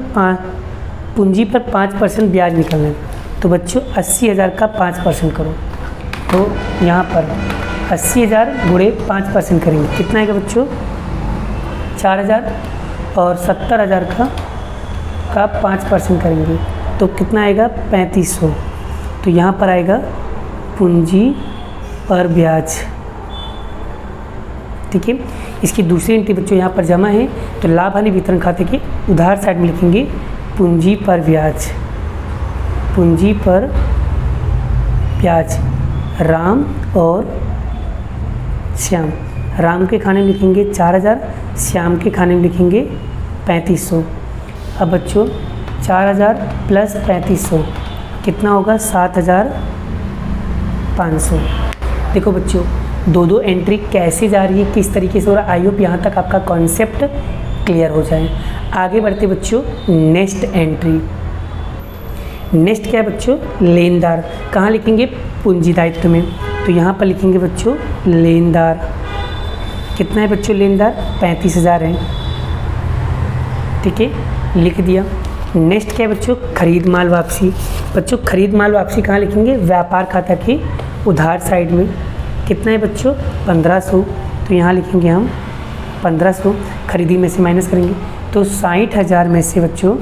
पूंजी पर 5% ब्याज निकलना है। तो बच्चों 80,000 का 5% करो, तो यहाँ पर 80,000 गुणे 5% करेंगे, कितना आएगा बच्चों, 4,000 और 70,000 का 5% करेंगे तो कितना आएगा, 3500। तो यहाँ पर आएगा पूंजी पर ब्याज, ठीक है। इसकी दूसरी एंट्री बच्चों यहाँ पर जमा है, तो लाभ हानि वितरण खाते के उधार साइड में लिखेंगे पूंजी पर ब्याज। पूंजी पर ब्याज राम और श्याम, राम के खाने में लिखेंगे 4,000, श्याम के खाने में लिखेंगे 3500। अब बच्चों 4,000 प्लस 3500 कितना होगा, 7,500। देखो बच्चों दो एंट्री कैसे जा रही है, किस तरीके से हो रहा है, आई होप यहाँ तक आपका कॉन्सेप्ट क्लियर हो जाए। आगे बढ़ते बच्चों नेक्स्ट एंट्री। नेक्स्ट क्या है बच्चों, लेनदार। कहाँ लिखेंगे, पूंजी दायित्व में, तो यहाँ पर लिखेंगे बच्चों लेनदार। कितना है बच्चों लेनदार, 35,000 है, ठीक है, लिख दिया। नेक्स्ट क्या है बच्चों, खरीद माल वापसी। बच्चों खरीद माल वापसी कहाँ लिखेंगे, व्यापार खाता के उधार साइड में। कितना है बच्चों, 1500, तो यहाँ लिखेंगे हम 1500, खरीदी में से माइनस करेंगे, तो 60,000 में से बच्चों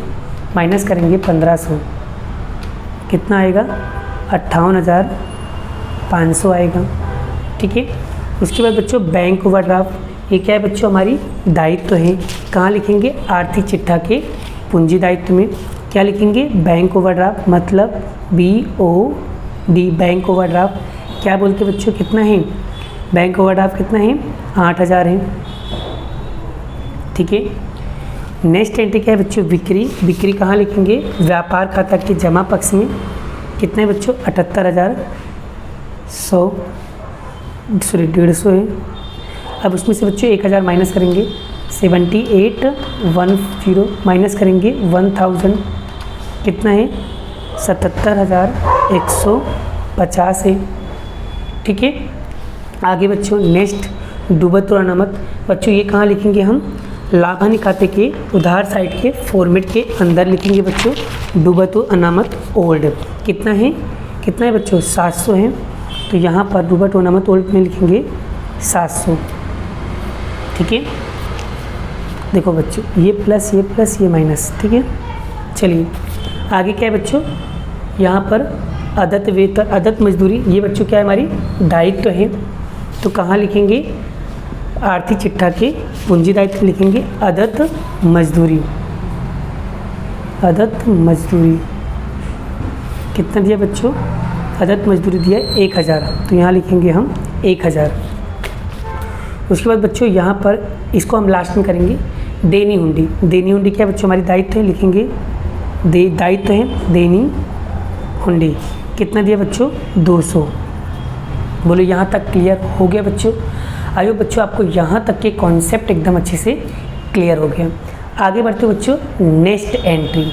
माइनस करेंगे 1500, कितना आएगा, 58,500 आएगा, ठीक है। उसके बाद बच्चों बैंक ओवरड्राफ्ट, ये क्या है बच्चों, हमारी दायित्व है। कहाँ लिखेंगे, आर्थिक चिट्ठा के पूंजी दायित्व में। क्या लिखेंगे, बैंक ओवरड्राफ्ट, मतलब BOD, बैंक ओवरड्राफ्ट। क्या बोलते बच्चों, कितना है, बैंक ओवरड्राफ्ट कितना है, 8,000 है, ठीक है। नेक्स्ट एंट्री क्या है बच्चों, बिक्री। बिक्री कहाँ लिखेंगे, व्यापार खाता के जमा पक्ष में। कितने बच्चों, 1,100 है। अब उसमें से बच्चों 1,000 माइनस करेंगे, 78,10 माइनस करेंगे 1,000, कितना है, 77,150 है, ठीक है। आगे बच्चों नेक्स्ट डूबत और अनामत। बच्चों ये कहाँ लिखेंगे हम, लाभ हानि खाते के उधार साइड के फॉर्मेट के अंदर लिखेंगे बच्चों डूबत और अनामत ओल्ड। कितना है बच्चों, 700 है, तो यहाँ पर डूबत और अनामत ओल्ड में लिखेंगे 700, ठीक है। देखो बच्चों ये प्लस ये माइनस, ठीक है। चलिए आगे क्या है बच्चों, यहाँ पर अदत्त वेतन, अदत्त मजदूरी, ये बच्चों क्या है, हमारी दायित्व है। तो कहाँ लिखेंगे, आर्थिक चिट्ठा के पूंजी दायित्व लिखेंगे अदत्त मजदूरी। अदत्त मजदूरी कितना दिया बच्चों, अदत्त मजदूरी दिया 1,000, तो यहाँ लिखेंगे हम 1,000। उसके बाद बच्चों यहाँ पर इसको हम लास्ट में करेंगे देनी हुंडी। देनी हुंडी क्या बच्चों, हमारी दायित्व है, लिखेंगे दायित्व है देनी हुंडी। कितना दिया बच्चों, 200। बोलो यहाँ तक क्लियर हो गया बच्चों। आइए बच्चों आपको यहाँ तक के कॉन्सेप्ट एकदम अच्छे से क्लियर हो गया। आगे बढ़ते बच्चों नेक्स्ट एंट्री।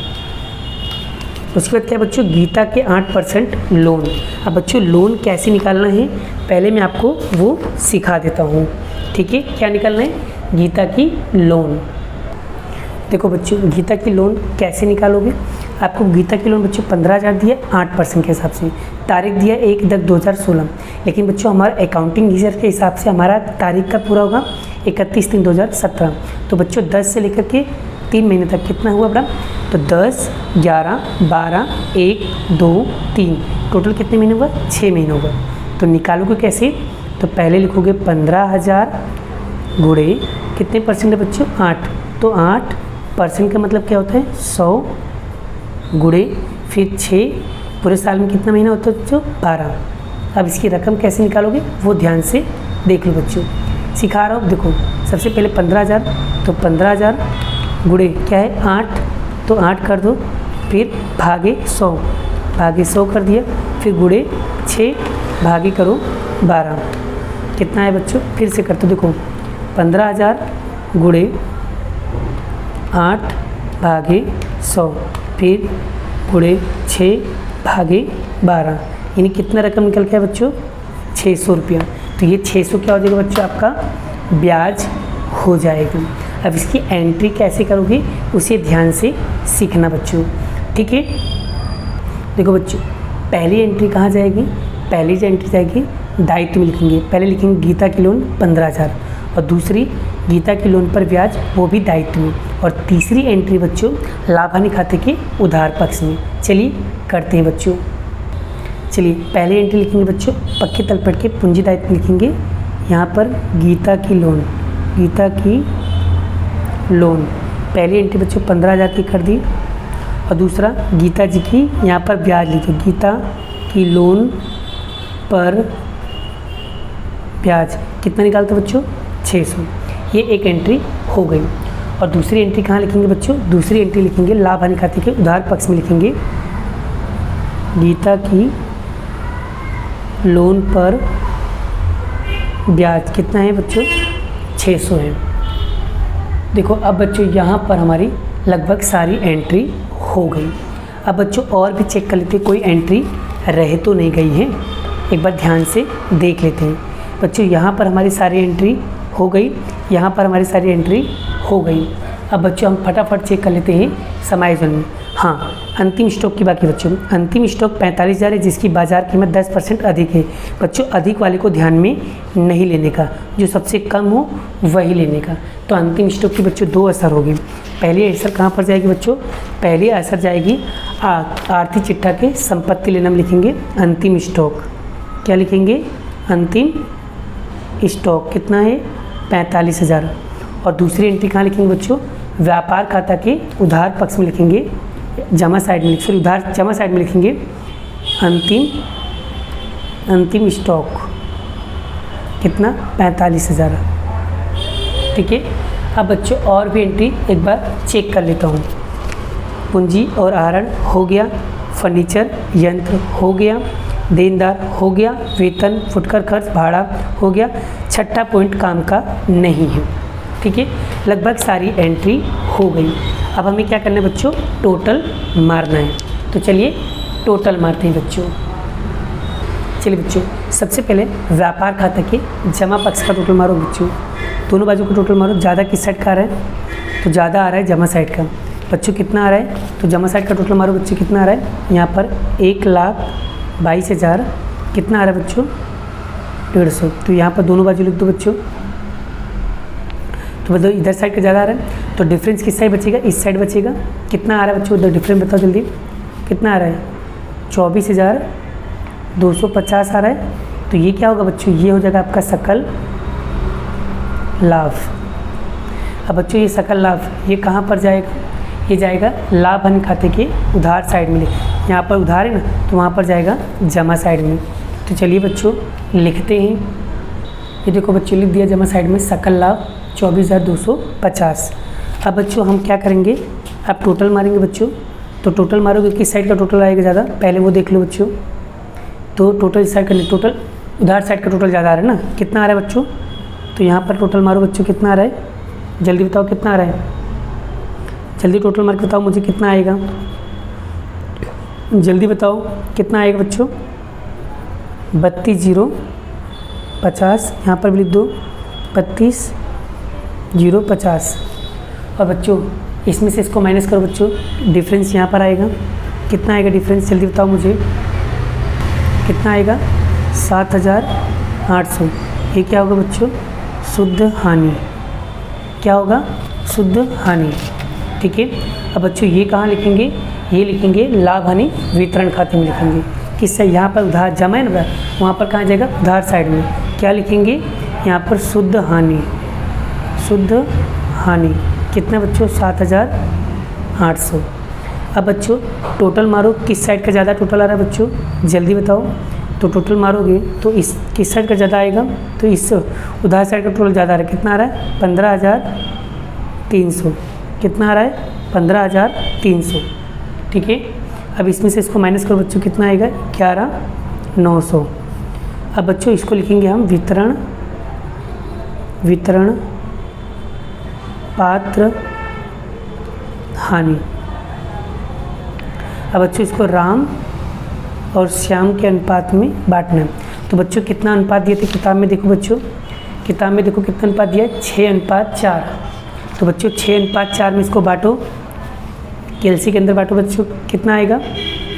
उसके बाद क्या बच्चों, गीता के 8% लोन। अब बच्चों लोन कैसे निकालना है पहले मैं आपको वो सिखा देता हूँ, ठीक है। क्या निकालना है, गीता की लोन। देखो बच्चों गीता की लोन कैसे निकालोगे, आपको गीता की लोन बच्चों 15,000 दिया 8% के हिसाब से, तारीख दिया 1/10/2016, लेकिन बच्चों हमारा अकाउंटिंग ईयर के हिसाब से हमारा तारीख का पूरा होगा 31/3/2017। तो बच्चों 10 से लेकर के 3 महीने तक कितना हुआ बड़ा, तो 10, 11, 12, 1, 2, 3, टोटल कितने महीने हुआ, 6 महीने हुआ। तो निकालोगे कैसे, तो पहले लिखोगे 15,000 गुणे कितने परसेंट है बच्चों, 8, तो 8% का मतलब क्या होता है 100 गुणे फिर 6 पूरे साल में कितना महीना होता है बच्चों? 12। अब इसकी रकम कैसे निकालोगे वो ध्यान से देख लो बच्चों। सिखा रहा हूँ, देखो सबसे पहले 15,000, तो 15,000 गुणे क्या है 8, तो 8 कर दो, फिर भागे 100 कर दिया, फिर गुणे 6 भागे करो 12, कितना है बच्चों? फिर से करते देखो 15,000 गुणे 8 भागे 100, फिर गुणे 6 भागे 12, यानी कितना रकम निकल के है बच्चों? 600 रुपया। तो ये 600 क्या हो जाएगा बच्चों? आपका ब्याज हो जाएगा। अब इसकी एंट्री कैसे करोगे उसे ध्यान से सीखना बच्चों, ठीक है। देखो बच्चों, पहली एंट्री कहाँ जाएगी? पहली जो एंट्री जाएगी दायित्व में लिखेंगे। पहले लिखेंगे गीता की लोन 15,000, और दूसरी गीता की लोन पर ब्याज, वो भी दायित्व में, और तीसरी एंट्री बच्चों लाभ हानि खाते के उधार पक्ष में। चलिए करते हैं बच्चों। चलिए पहली एंट्री लिखेंगे बच्चों, पक्के तलपट के पूंजी दायित्व लिखेंगे। यहाँ पर गीता की लोन पहली एंट्री बच्चों 15,000 की कर दी, और दूसरा गीता जी की यहाँ पर ब्याज लिखो, गीता की लोन पर ब्याज कितना निकालते बच्चों? 600। ये एक एंट्री हो गई। और दूसरी एंट्री कहाँ लिखेंगे बच्चों? दूसरी एंट्री लिखेंगे लाभ हानि खाते के उधार पक्ष में लिखेंगे, गीता की लोन पर ब्याज कितना है बच्चों? 600 है। देखो अब बच्चों यहाँ पर हमारी लगभग सारी एंट्री हो गई। अब बच्चों और भी चेक कर लेते हैं कोई एंट्री रह तो नहीं गई है, एक बार ध्यान से देख लेते हैं बच्चों। यहाँ पर हमारी सारी एंट्री हो गई, यहाँ पर हमारी सारी एंट्री हो गई। अब बच्चों हम फटाफट चेक कर लेते हैं समायोजन में। हाँ, अंतिम स्टॉक की बाकी बच्चों, अंतिम स्टॉक 45,000 है जिसकी बाजार कीमत 10% अधिक है। बच्चों अधिक वाले को ध्यान में नहीं लेने का, जो सबसे कम हो वही लेने का। तो अंतिम स्टॉक की बच्चों 2 असर होगी। पहली असर कहाँ पर जाएगी बच्चों? पहली असर जाएगी आर्थिक चिट्ठा के संपत्ति लेना में लिखेंगे अंतिम स्टॉक। क्या लिखेंगे? अंतिम स्टॉक कितना है? 45,000। और दूसरी एंट्री कहाँ लिखेंगे बच्चों? व्यापार खाता के उधार पक्ष में लिखेंगे, जमा साइड में सॉरी उधार जमा साइड में लिखेंगे अंतिम स्टॉक कितना? 45,000। ठीक है। अब बच्चों और भी एंट्री एक बार चेक कर लेता हूँ। पूंजी और आहरण हो गया, फर्नीचर यंत्र हो गया, देनदार हो गया, वेतन फुटकर खर्च भाड़ा हो गया। छठा पॉइंट काम का नहीं है। ठीक है, लगभग सारी एंट्री हो गई। अब हमें क्या करना है बच्चों? टोटल मारना है। तो चलिए टोटल मारते हैं बच्चों। चलिए बच्चों, सबसे पहले व्यापार खाता के जमा पक्ष का टोटल मारो बच्चों। दोनों बाजू का टोटल मारो। ज़्यादा किस साइड का आ रहा है? तो ज़्यादा आ रहा है जमा साइड का। बच्चों कितना आ रहा है? तो जमा साइड का टोटल मारो बच्चों। कितना आ रहा है? यहाँ पर 1,22,000। कितना आ रहा है बच्चों? 150। तो यहाँ पर दोनों बाजू लिख दो बच्चों। तो मतलब इधर साइड का ज़्यादा आ रहा है, तो डिफरेंस किस साइड बचेगा? इस साइड बचेगा। कितना आ रहा है बच्चों? इधर डिफरेंस बताओ जल्दी, कितना आ रहा है? 24,250 आ रहा है। तो ये क्या होगा बच्चों? ये हो जाएगा आपका सकल लाभ। अब बच्चों ये सकल लाभ ये कहाँ पर जाएगा? ये जाएगा लाभ हानि खाते के उधार साइड में। यहाँ पर उधार है ना, तो वहाँ पर जाएगा जमा साइड में। तो चलिए बच्चों लिखते हैं। ये देखो बच्चों लिख दिया जमा साइड में सकल लाभ 24,250। अब बच्चों हम क्या करेंगे? अब टोटल मारेंगे बच्चों। तो टोटल मारोगे किस साइड का टोटल आएगा ज़्यादा? पहले वो देख लो बच्चों। तो टोटल इस साइड का नहीं, टोटल उधार साइड का टोटल ज़्यादा आ रहा है ना। कितना आ रहा है बच्चों? तो यहाँ पर टोटल मारो बच्चों। कितना आ रहा है? जल्दी बताओ कितना आ रहा है? जल्दी टोटल मार के बताओ मुझे कितना आएगा। जल्दी बताओ कितना आएगा बच्चों? 32,050। यहाँ पर भी लिख दो 32,050। और बच्चों इसमें से इसको माइनस करो बच्चों। डिफरेंस यहाँ पर आएगा। कितना आएगा डिफरेंस? जल्दी बताओ मुझे कितना आएगा? 7,800। ये क्या होगा बच्चों? शुद्ध हानि। क्या होगा? शुद्ध हानि। ठीक है। अब बच्चों ये कहाँ लिखेंगे? ये लिखेंगे लाभ हानि वितरण खाते में लिखेंगे। किससे? यहाँ पर उधार जमा है ना, वहाँ पर कहाँ जाएगा? उधार साइड में। क्या लिखेंगे? यहाँ पर शुद्ध हानि। शुद्ध हानि कितना बच्चों? 7,800। अब बच्चों टोटल मारो, किस साइड का ज़्यादा टोटल आ रहा है बच्चों, जल्दी बताओ। तो टोटल मारोगे तो इस किस साइड का ज़्यादा आएगा, तो इस उधार साइड का टोटल ज़्यादा आ रहा है। कितना आ रहा है, 15,300। कितना आ रहा है, 15,300। ठीक है, अब इसमें से इसको माइनस करो बच्चों, कितना आएगा, 11,900। अब बच्चों इसको लिखेंगे हम वितरण पात्र हानि। अब बच्चों इसको राम और श्याम के अनुपात में बांटना है। तो बच्चों कितना अनुपात दिए थे किताब में, देखो बच्चों किताब में देखो कितना अनुपात दिया है, 6:4। तो बच्चों 6:4 में इसको बांटो, केएलसी के अंदर बांटो बच्चों, कितना आएगा,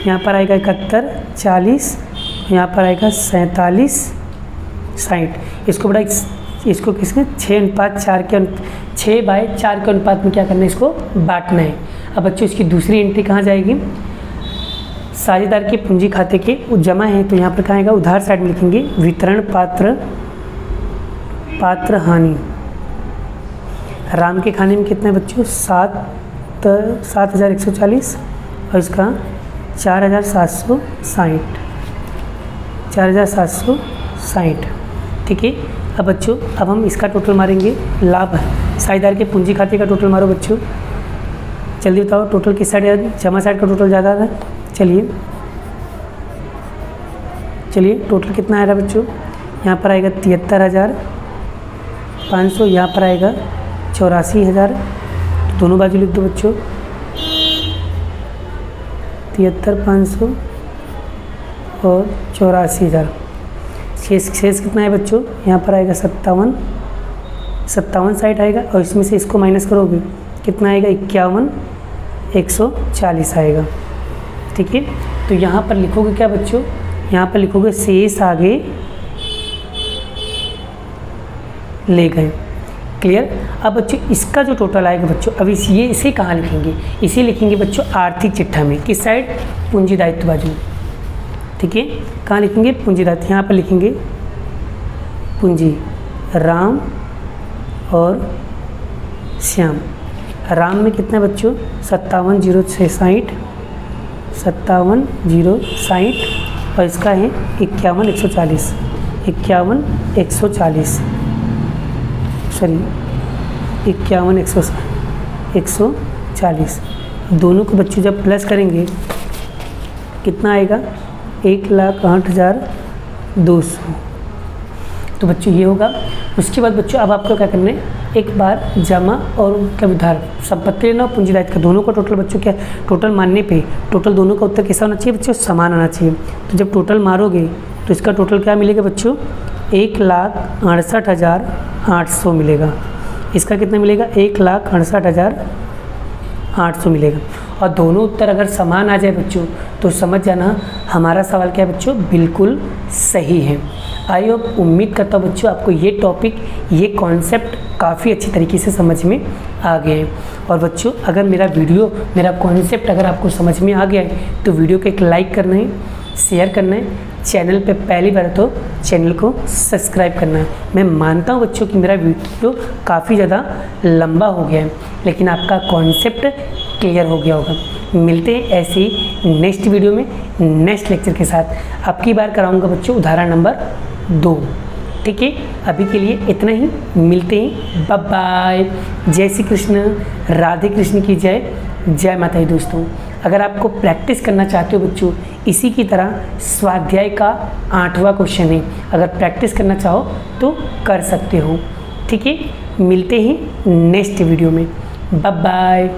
यहाँ पर आएगा 71, 40, यहाँ पर आएगा 47, 60। इसको बड़ा इसको किसके 6:4 के 6/4 के अनुपात में क्या करना है, इसको बांटना है। अब बच्चों इसकी दूसरी एंट्री कहाँ जाएगी, साझेदार के पूंजी खाते के जमा है, तो यहाँ पर कहाँ आएगा, उधार साइड में लिखेंगे वितरण पात्र हानि। राम के खाने में कितना है बच्चों, 7,140 और इसका 4,760। ठीक है, अब बच्चों अब हम इसका टोटल मारेंगे, लाभ साझेदार के पूंजी खाते का टोटल मारो बच्चों, जल्दी बताओ टोटल किस साइड है, जमा साइड का टोटल ज़्यादा है। चलिए टोटल कितना आ रहा है बच्चों, यहाँ पर आएगा 73,500, यहाँ पर आएगा 84,000। दोनों बाजू लिख दो बच्चों, 73,500 और 84,000। शेष कितना है बच्चों, यहाँ पर आएगा 57 साइड आएगा, और इसमें से इसको माइनस करोगे कितना आएगा, 51,140 आएगा। ठीक है, तो यहाँ पर लिखोगे क्या बच्चों, यहाँ पर लिखोगे शेष आगे ले गए। क्लियर। अब बच्चों इसका जो टोटल आएगा बच्चों, अब इसे कहाँ लिखेंगे, इसे लिखेंगे बच्चों आर्थिक चिट्ठा में, किस साइड, पूंजी दायित्व बाजू। ठीक है, कहाँ लिखेंगे, पूंजी दायित्व, यहाँ पर लिखेंगे पूंजी राम और श्याम। राम में कितना बच्चों, 57,060 और इसका है 51,140 51,140। दोनों को बच्चों जब प्लस करेंगे कितना आएगा, 1,08,200। तो बच्चों ये होगा। उसके बाद बच्चों अब आपको क्या करना है, एक बार जमा और क्या उधार संपत्ति लेना और पूंजी दायित्व का दोनों का टोटल बच्चों क्या, टोटल मानने पे टोटल दोनों का उत्तर कैसा होना चाहिए बच्चों, समान आना चाहिए। तो जब टोटल मारोगे तो इसका टोटल क्या मिलेगा बच्चों, 1,68,800 मिलेगा। इसका कितना मिलेगा, 1,68,800 मिलेगा। और दोनों उत्तर अगर समान आ जाए बच्चों तो समझ जाना हमारा सवाल क्या है बच्चों, बिल्कुल सही है। आई होप, उम्मीद करता हूँ बच्चों आपको ये टॉपिक, ये कॉन्सेप्ट काफ़ी अच्छी तरीके से समझ में आ गए हैं। और बच्चों अगर मेरा वीडियो, मेरा कॉन्सेप्ट अगर आपको समझ में आ गया है तो वीडियो को एक लाइक करना है, शेयर करना है, चैनल पे पहली बार तो चैनल को सब्सक्राइब करना है। मैं मानता हूँ बच्चों कि मेरा वीडियो काफ़ी ज़्यादा लंबा हो गया है, लेकिन आपका कॉन्सेप्ट क्लियर हो गया होगा। मिलते हैं ऐसे ही नेक्स्ट वीडियो में नेक्स्ट लेक्चर के साथ। अब की बार कराऊंगा बच्चों उदाहरण नंबर 2। ठीक है, अभी के लिए इतना ही, मिलते हैं, बाय बाय। जय श्री कृष्ण, राधे कृष्ण की जय, जय माता दी। दोस्तों अगर आपको प्रैक्टिस करना चाहते हो बच्चों, इसी की तरह स्वाध्याय का 8वां क्वेश्चन है, अगर प्रैक्टिस करना चाहो तो कर सकते हो। ठीक है, मिलते हैं नेक्स्ट वीडियो में, बाय बाय।